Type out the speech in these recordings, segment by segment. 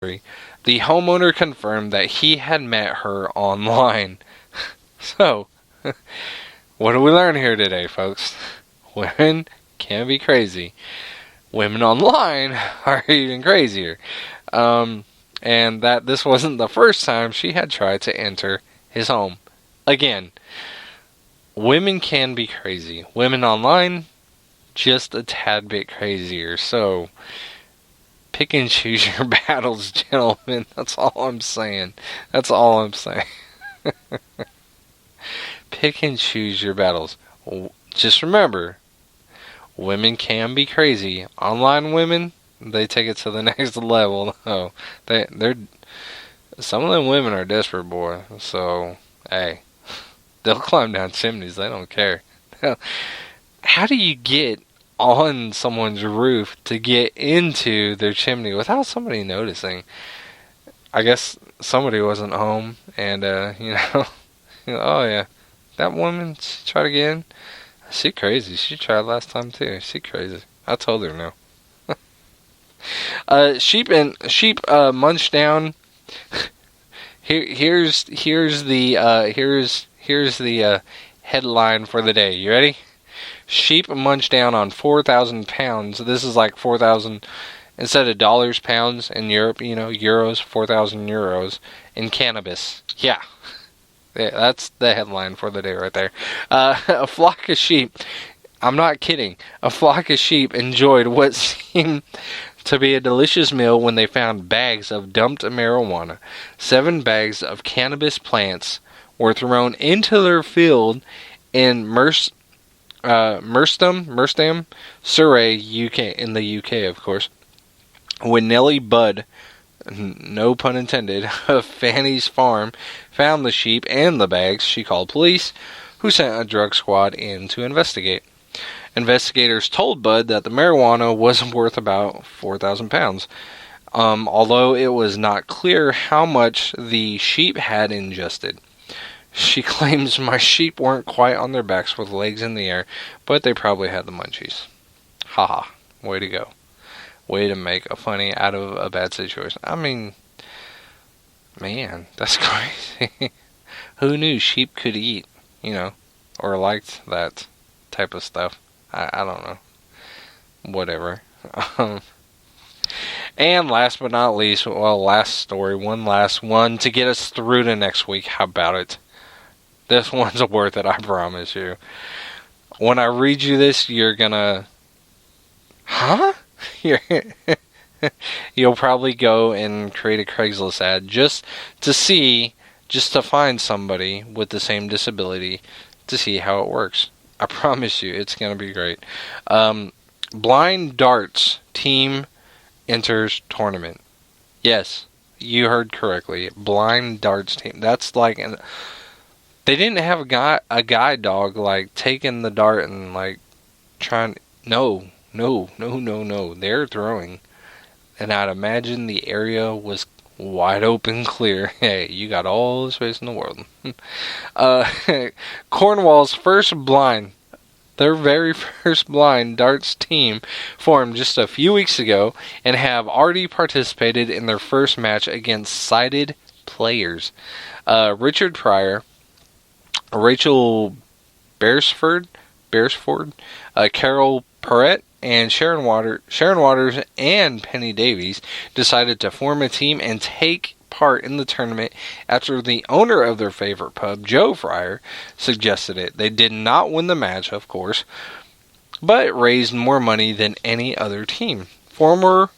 The homeowner confirmed that he had met her online. So, what do we learn here today, folks? Women can be crazy. Women online are even crazier. And that this wasn't the first time she had tried to enter his home. Again, women can be crazy. Women online, just a tad bit crazier. So, pick and choose your battles, gentlemen. That's all I'm saying. That's all I'm saying. Pick and choose your battles. Just remember, women can be crazy. Online women, they take it to the next level. No, they're some of them women are desperate, boy. So, hey, they'll climb down chimneys. They don't care. How do you get on someone's roof to get into their chimney without somebody noticing? I guess somebody wasn't home, and oh yeah, that woman, she tried to get in. She crazy. She tried last time too. She crazy. I told her no. Sheep munch down. Here's the headline for the day. You ready? Sheep munch down on 4,000 pounds. This is like 4,000 instead of dollars, pounds in Europe. Euros, 4,000 euros in cannabis. Yeah, that's the headline for the day right there. A flock of sheep. I'm not kidding. A flock of sheep enjoyed what seemed to be a delicious meal when they found bags of dumped marijuana. 7 bags of cannabis plants were thrown into their field in Merstham, Surrey, UK, in the UK, of course. When Nellie Budd, no pun intended, of Fanny's farm found the sheep and the bags, she called police, who sent a drug squad in to investigate. Investigators told Budd that the marijuana was worth about 4,000 pounds, although it was not clear how much the sheep had ingested. She claims my sheep weren't quite on their backs with legs in the air, but they probably had the munchies. Haha, way to go. Way to make a funny out of a bad situation. I mean, man, that's crazy. Who knew sheep could eat, or liked that type of stuff? I don't know. Whatever. And last but not least, last story, one last one to get us through to next week. How about it? This one's worth it, I promise you. When I read you this, you're gonna... Huh? You'll probably go and create a Craigslist ad just to find somebody with the same disability to see how it works. I promise you, it's going to be great. Blind darts team enters tournament. Yes, you heard correctly. Blind darts team. That's like they didn't have a guide dog like taking the dart and like trying. No. They're throwing, and I'd imagine the area was wide open, clear. Hey, you got all the space in the world. Cornwall's their very first blind darts team formed just a few weeks ago and have already participated in their first match against sighted players. Richard Pryor, Rachel Beresford, Carol Perrett, and Sharon Waters and Penny Davies decided to form a team and take part in the tournament after the owner of their favorite pub, Joe Fryer, suggested it. They did not win the match, of course, but it raised more money than any other team. Former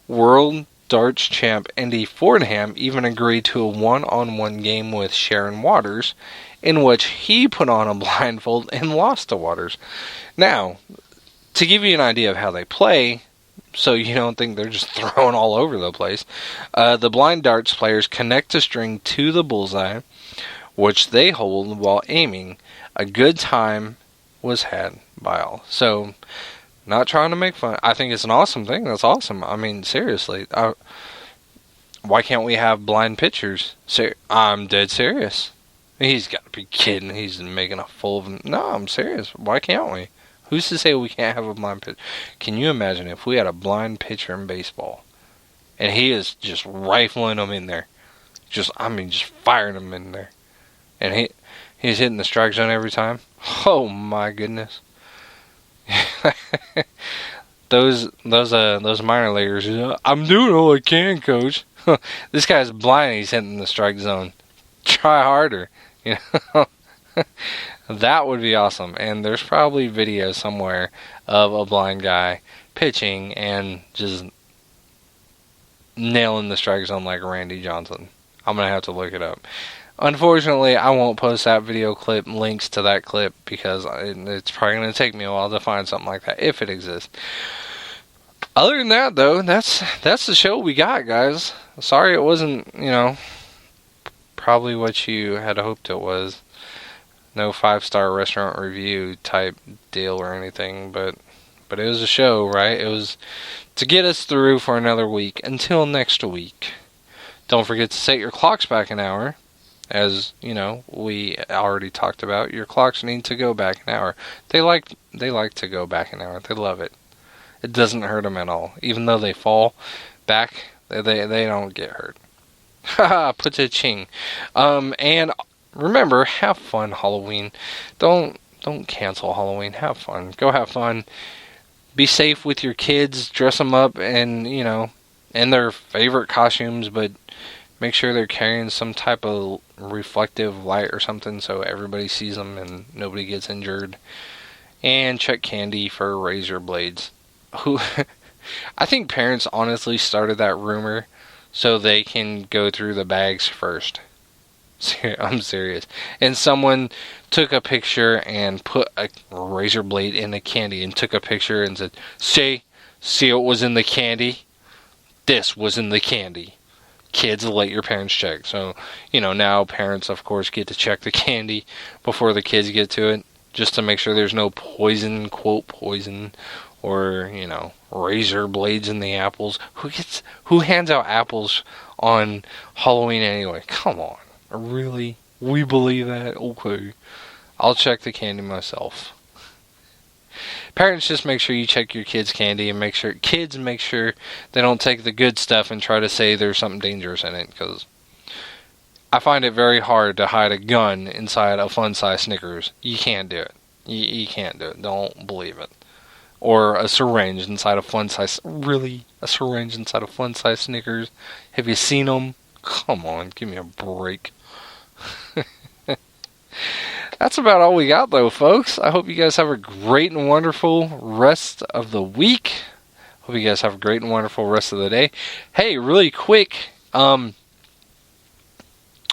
world darts champ Andy Fordham even agreed to a one-on-one game with Sharon Waters, in which he put on a blindfold and lost to Waters. Now, to give you an idea of how they play, so you don't think they're just throwing all over the place, the blind darts players connect a string to the bullseye, which they hold while aiming. A good time was had by all. So, not trying to make fun. I think it's an awesome thing. That's awesome. I mean, seriously. Why can't we have blind pitchers? I'm dead serious. He's got to be kidding. He's making a fool of him. No, I'm serious. Why can't we? Who's to say we can't have a blind pitcher? Can you imagine if we had a blind pitcher in baseball and he is just rifling them in there. Just firing them in there. And he's hitting the strike zone every time. Oh my goodness. those minor leaguers, I'm doing all I can, coach. This guy's blind, he's hitting the strike zone. Try harder, you know. That would be awesome. And there's probably video somewhere of a blind guy pitching and just nailing the strike zone like Randy Johnson. I'm going to have to look it up. Unfortunately, I won't post that video clip, links to that clip, because it's probably going to take me a while to find something like that, if it exists. Other than that, though, that's the show we got, guys. Sorry it wasn't, probably what you had hoped it was. No 5-star restaurant review type deal or anything, but it was a show, right? It was to get us through for another week until next week. Don't forget to set your clocks back an hour. As, we already talked about, your clocks need to go back an hour. They like to go back an hour. They love it. It doesn't hurt them at all. Even though they fall back, they don't get hurt. Haha, pa-cha-ching. And remember, have fun Halloween. Don't cancel Halloween. Have fun. Go have fun. Be safe with your kids. Dress them up and, in their favorite costumes, but make sure they're carrying some type of reflective light or something so everybody sees them and nobody gets injured. And check candy for razor blades. I think parents honestly started that rumor so they can go through the bags first. I'm serious. And someone took a picture and put a razor blade in the candy and took a picture and said, see what was in the candy? This was in the candy. Kids, let your parents check. So, now parents, of course, get to check the candy before the kids get to it, just to make sure there's no poison, quote poison, or, razor blades in the apples. Who hands out apples on Halloween anyway? Come on. Really? We believe that? Okay. I'll check the candy myself. Parents, just make sure you check your kids' candy and make sure they don't take the good stuff and try to say there's something dangerous in it, because I find it very hard to hide a gun inside a fun-size Snickers. You can't do it. You can't do it. Don't believe it. Or a syringe inside a fun-size... Really? A syringe inside a fun-size Snickers? Have you seen them? Come on, give me a break. That's about all we got, though, folks. I hope you guys have a great and wonderful rest of the week. Hope you guys have a great and wonderful rest of the day. Hey, really quick,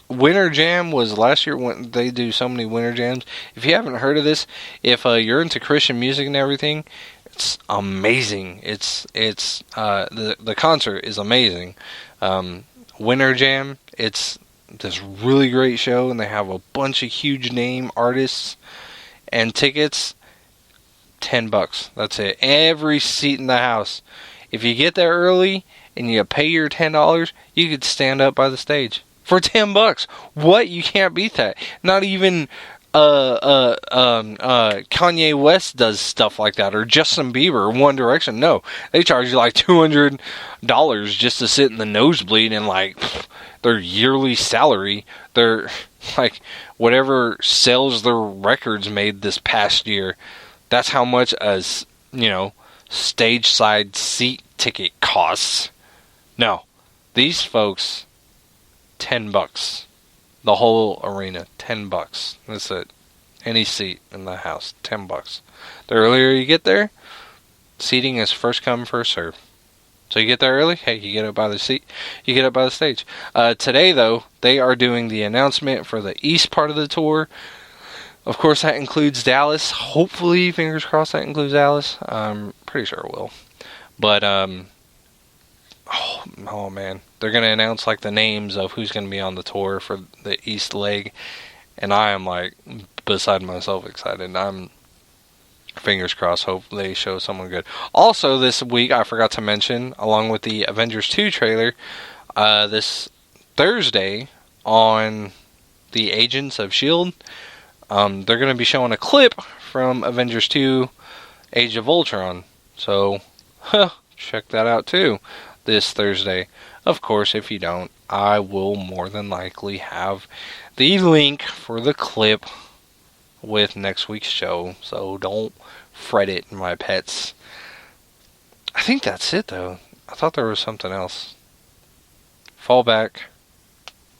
Winter Jam was last year when they do so many Winter Jams. If you haven't heard of this, if you're into Christian music and everything, it's amazing. The concert is amazing. Winter Jam, it's this really great show, and they have a bunch of huge name artists, and tickets, $10. That's it. Every seat in the house. If you get there early and you pay your $10, you could stand up by the stage for $10. What? You can't beat that. Not even Kanye West does stuff like that, or Justin Bieber, or One Direction. No, they charge you like $200 just to sit in the nosebleed, and their yearly salary, their whatever sales their records made this past year, that's how much a stage side seat ticket costs. No, these folks, $10. The whole arena, $10. That's it. Any seat in the house, $10. The earlier you get there, seating is first come, first serve. So you get there early, hey, you get up by the seat, you get up by the stage. Today, though, they are doing the announcement for the east part of the tour. Of course, that includes Dallas. Hopefully, fingers crossed, that includes Dallas. I'm pretty sure it will. But, oh man, they're going to announce the names of who's going to be on the tour for the east leg. And I am beside myself excited. I'm fingers crossed, hope they show someone good. Also, this week, I forgot to mention, along with the Avengers 2 trailer, this Thursday on the Agents of S.H.I.E.L.D., they're going to be showing a clip from Avengers 2 Age of Ultron. So, check that out too. this Thursday. Of course, if you don't, I will more than likely have the link for the clip with next week's show, so don't fret it, my pets. I think that's it, though. I thought there was something else. Fall back,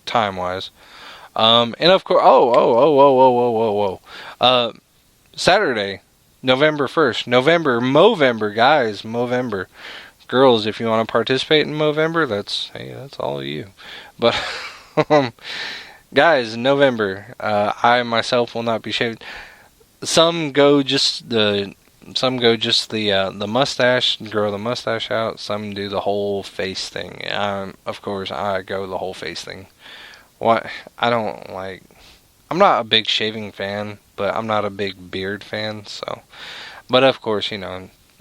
time-wise. And of course, Saturday, November 1st, Movember, guys, Movember. Girls, if you want to participate in Movember, that's all you. But, guys, November, I myself will not be shaving. Some go just the mustache, grow the mustache out. Some do the whole face thing. Of course, I go the whole face thing. What I'm not a big shaving fan, but I'm not a big beard fan. So, but of course,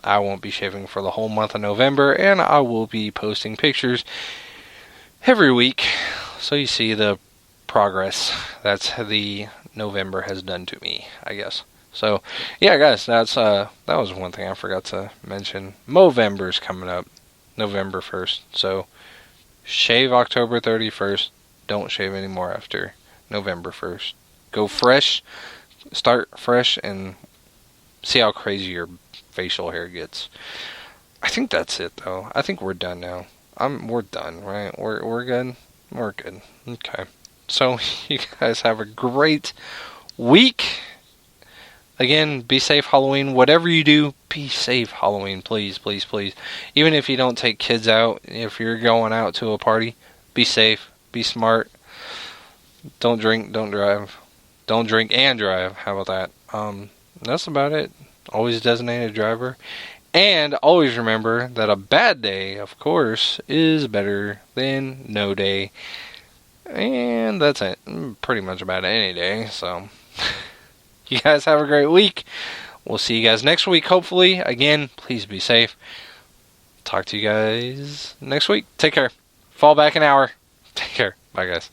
I won't be shaving for the whole month of November, and I will be posting pictures every week, so you see the progress that's the November has done to me, I guess. So, yeah, guys, that was one thing I forgot to mention. Movember's coming up, November 1st. So, shave October 31st. Don't shave anymore after November 1st. Go fresh, start fresh, and see how crazy your facial hair gets. I think that's it, though. I think we're done now. We're done, right? We're good? We're good. Okay. So, you guys have a great week. Again, be safe Halloween. Whatever you do, be safe Halloween. Please, please, please. Even if you don't take kids out, if you're going out to a party, be safe. Be smart. Don't drink, don't drive. Don't drink and drive. How about that? That's about it. Always designate a driver. And always remember that a bad day, of course, is better than no day. And that's it. Pretty much about any day, so... You guys have a great week. We'll see you guys next week, hopefully. Again, please be safe. Talk to you guys next week. Take care. Fall back an hour. Take care. Bye, guys.